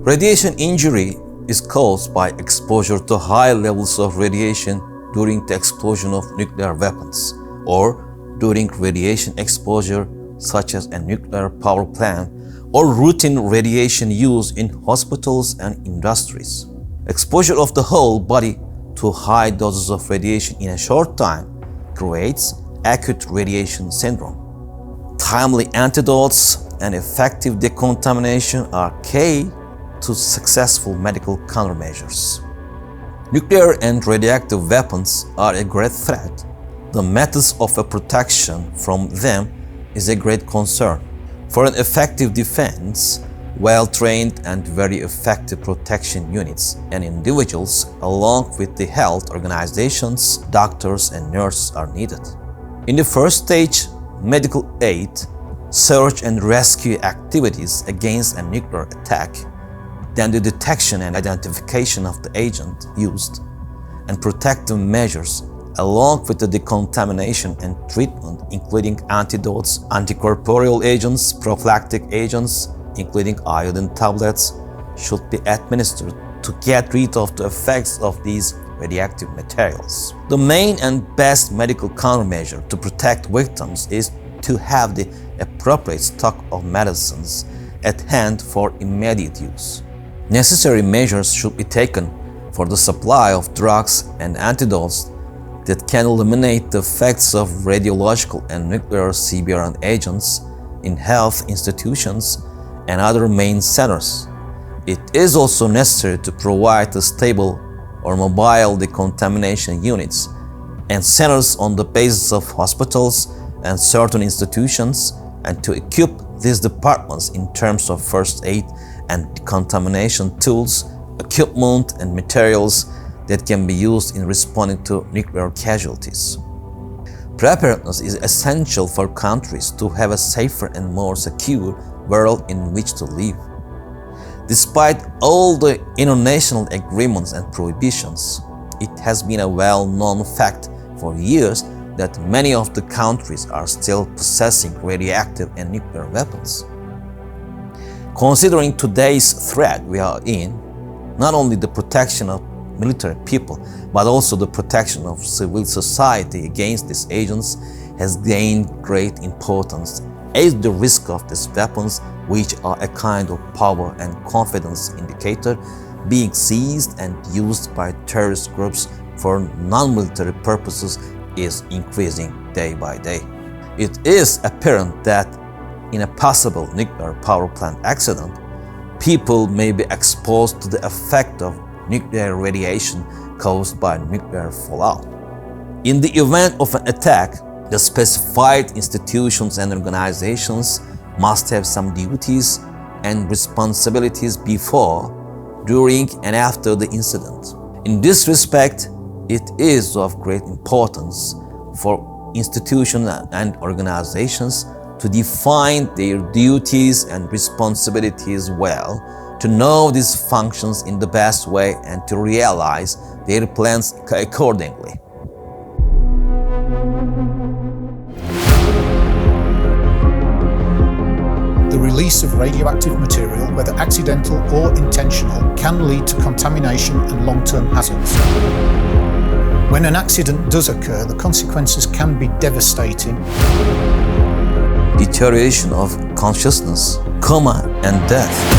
Radiation injury is caused by exposure to high levels of radiation during the explosion of nuclear weapons or during radiation exposure such as a nuclear power plant or routine radiation use in hospitals and industries. Exposure of the whole body to high doses of radiation in a short time creates acute radiation syndrome. Timely antidotes and effective decontamination are key to successful medical countermeasures. Nuclear and radioactive weapons are a great threat. The methods of protection from them is a great concern. For an effective defense, well-trained and very effective protection units and individuals, along with the health organizations, doctors and nurses are needed. In the first stage, medical aid, search and rescue activities against a nuclear attack, then the detection and identification of the agent used, and protective measures along with the decontamination and treatment, including antidotes, anticorporeal agents, prophylactic agents, including iodine tablets, should be administered to get rid of the effects of these radioactive materials. The main and best medical countermeasure to protect victims is to have the appropriate stock of medicines at hand for immediate use. Necessary measures should be taken for the supply of drugs and antidotes that can eliminate the effects of radiological and nuclear CBRN agents in health institutions and other main centers. It is also necessary to provide the stable or mobile decontamination units and centers on the basis of hospitals and certain institutions, and to equip these departments in terms of first aid and decontamination tools, equipment and materials that can be used in responding to nuclear casualties. Preparedness is essential for countries to have a safer and more secure world in which to live. Despite all the international agreements and prohibitions, it has been a well-known fact for years that many of the countries are still possessing radioactive and nuclear weapons. Considering today's threat we are in, not only the protection of military people, but also the protection of civil society against these agents has gained great importance, as the risk of these weapons, which are a kind of power and confidence indicator, being seized and used by terrorist groups for non-military purposes is increasing day by day. It is apparent that in a possible nuclear power plant accident, people may be exposed to the effect of nuclear radiation caused by nuclear fallout. In the event of an attack, the specified institutions and organizations must have some duties and responsibilities before, during, and after the incident. In this respect, it is of great importance for institutions and organizations to define their duties and responsibilities well, to know these functions in the best way, and to realize their plans accordingly. The release of radioactive material, whether accidental or intentional, can lead to contamination and long-term hazards. When an accident does occur, the consequences can be devastating. Deterioration of consciousness, coma, and death.